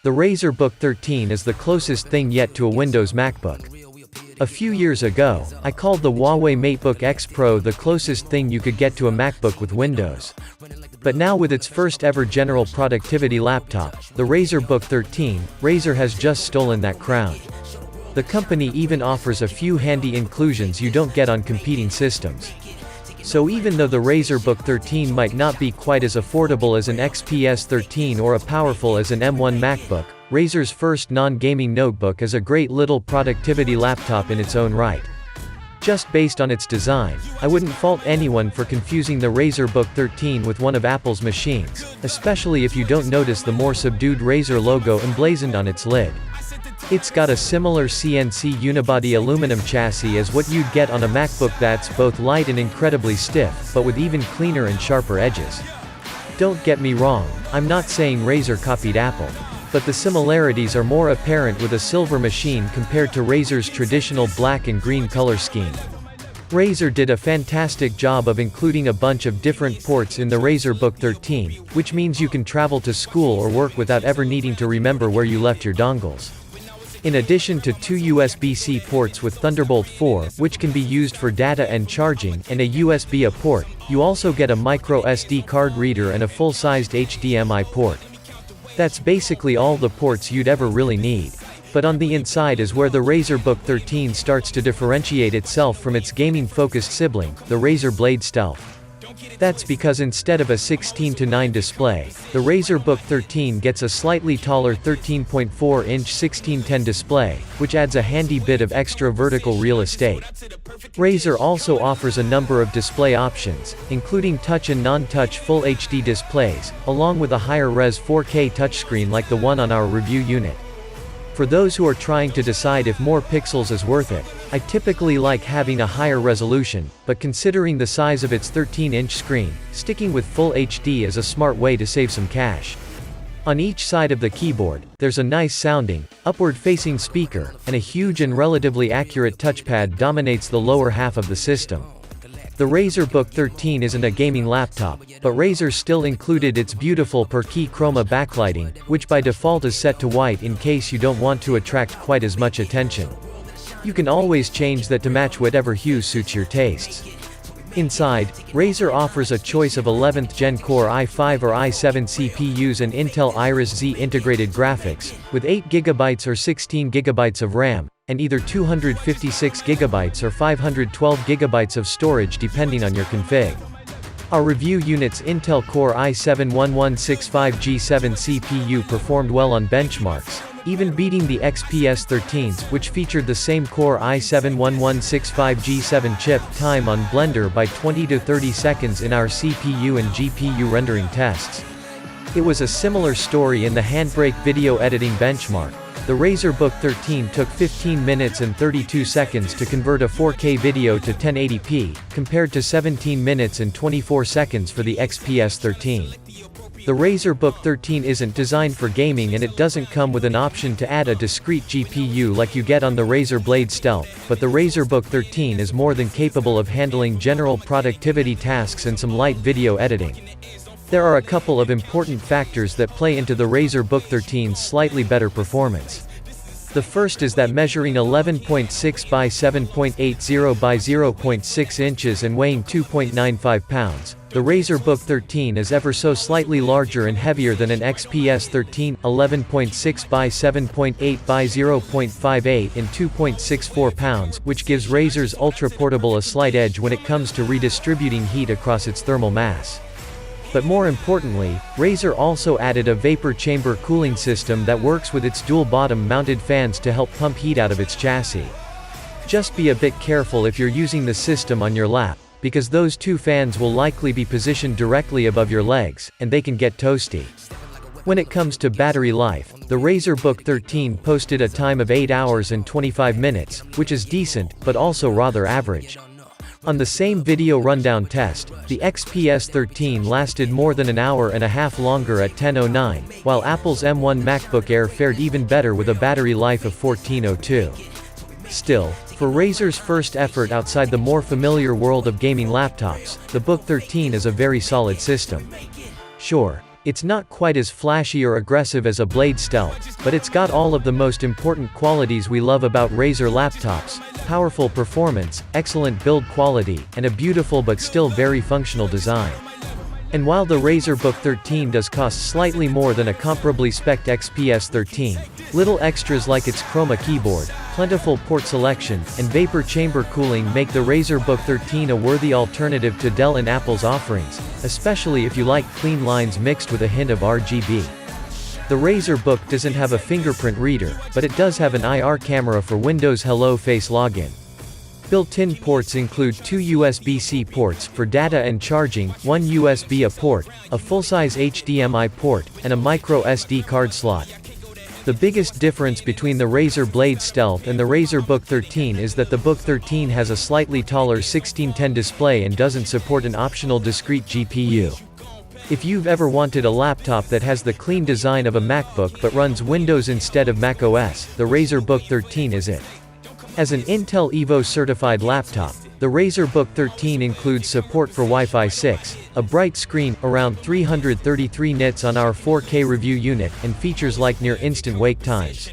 The Razer Book 13 is the closest thing yet to a Windows MacBook. A few years ago, I called the Huawei Matebook X Pro the closest thing you could get to a MacBook with Windows. But now with its first ever general productivity laptop, the Razer Book 13, Razer has just stolen that crown. The company even offers a few handy inclusions you don't get on competing systems. So even though the Razer Book 13 might not be quite as affordable as an XPS 13 or as powerful as an M1 MacBook, Razer's first non-gaming notebook is a great little productivity laptop in its own right. Just based on its design, I wouldn't fault anyone for confusing the Razer Book 13 with one of Apple's machines, especially if you don't notice the more subdued Razer logo emblazoned on its lid. It's got a similar CNC unibody aluminum chassis as what you'd get on a MacBook that's both light and incredibly stiff, but with even cleaner and sharper edges. Don't get me wrong, I'm not saying Razer copied Apple. But the similarities are more apparent with a silver machine compared to Razer's traditional black and green color scheme. Razer did a fantastic job of including a bunch of different ports in the Razer Book 13, which means you can travel to school or work without ever needing to remember where you left your dongles. In addition to two USB-C ports with Thunderbolt 4, which can be used for data and charging, and a USB-A port, you also get a micro SD card reader and a full-sized HDMI port. That's basically all the ports you'd ever really need. But on the inside is where the Razer Book 13 starts to differentiate itself from its gaming-focused sibling, the Razer Blade Stealth. That's because instead of a 16:9 display, the Razer Book 13 gets a slightly taller 13.4-inch 16:10 display, which adds a handy bit of extra vertical real estate. Razer also offers a number of display options, including touch and non-touch Full HD displays, along with a higher-res 4K touchscreen like the one on our review unit. For those who are trying to decide if more pixels is worth it, I typically like having a higher resolution, but considering the size of its 13-inch screen, sticking with Full HD is a smart way to save some cash. On each side of the keyboard, there's a nice-sounding, upward-facing speaker, and a huge and relatively accurate touchpad dominates the lower half of the system. The Razer Book 13 isn't a gaming laptop, but Razer still included its beautiful per-key chroma backlighting, which by default is set to white in case you don't want to attract quite as much attention. You can always change that to match whatever hue suits your tastes. Inside, Razer offers a choice of 11th Gen Core i5 or i7 CPUs and Intel Iris Xe integrated graphics, with 8GB or 16GB of RAM, and either 256GB or 512GB of storage depending on your config. Our review unit's Intel Core i7-1165G7 CPU performed well on benchmarks, even beating the XPS 13s, which featured the same Core i7-1165G7 chip, time on Blender by 20 to 30 seconds in our CPU and GPU rendering tests. It was a similar story in the Handbrake video editing benchmark. The Razer Book 13 took 15 minutes and 32 seconds to convert a 4K video to 1080p, compared to 17 minutes and 24 seconds for the XPS 13. The Razer Book 13 isn't designed for gaming and it doesn't come with an option to add a discrete GPU like you get on the Razer Blade Stealth, but the Razer Book 13 is more than capable of handling general productivity tasks and some light video editing. There are a couple of important factors that play into the Razer Book 13's slightly better performance. The first is that measuring 11.6 by 7.80 by 0.6 inches and weighing 2.95 pounds, the Razer Book 13 is ever so slightly larger and heavier than an XPS 13, 11.6 by 7.8 by 0.58 and 2.64 pounds, which gives Razer's Ultra Portable a slight edge when it comes to redistributing heat across its thermal mass. But more importantly, Razer also added a vapor chamber cooling system that works with its dual bottom-mounted fans to help pump heat out of its chassis. Just be a bit careful if you're using the system on your lap, because those two fans will likely be positioned directly above your legs, and they can get toasty. When it comes to battery life, the Razer Book 13 posted a time of 8 hours and 25 minutes, which is decent, but also rather average. On the same video rundown test, the XPS 13 lasted more than an hour and a half longer at 10:09, while Apple's M1 MacBook Air fared even better with a battery life of 14:02. Still, for Razer's first effort outside the more familiar world of gaming laptops, the Book 13 is a very solid system. Sure, It's not quite as flashy or aggressive as a Blade Stealth, but it's got all of the most important qualities we love about Razer laptops: powerful performance, excellent build quality, and a beautiful but still very functional design. And while the Razer Book 13 does cost slightly more than a comparably spec'd XPS 13, little extras like its Chroma keyboard, plentiful port selection, and vapor chamber cooling make the Razer Book 13 a worthy alternative to Dell and Apple's offerings, especially if you like clean lines mixed with a hint of RGB. The Razer Book doesn't have a fingerprint reader, but it does have an IR camera for Windows Hello Face login. Built-in ports include two USB-C ports for data and charging, one USB-A port, a full-size HDMI port, and a micro SD card slot. The biggest difference between the Razer Blade Stealth and the Razer Book 13 is that the Book 13 has a slightly taller 1610 display and doesn't support an optional discrete GPU. If you've ever wanted a laptop that has the clean design of a MacBook but runs Windows instead of macOS, the Razer Book 13 is it. As an Intel Evo certified laptop, the Razer Book 13 includes support for Wi-Fi 6, a bright screen, around 333 nits on our 4K review unit, and features like near instant wake times.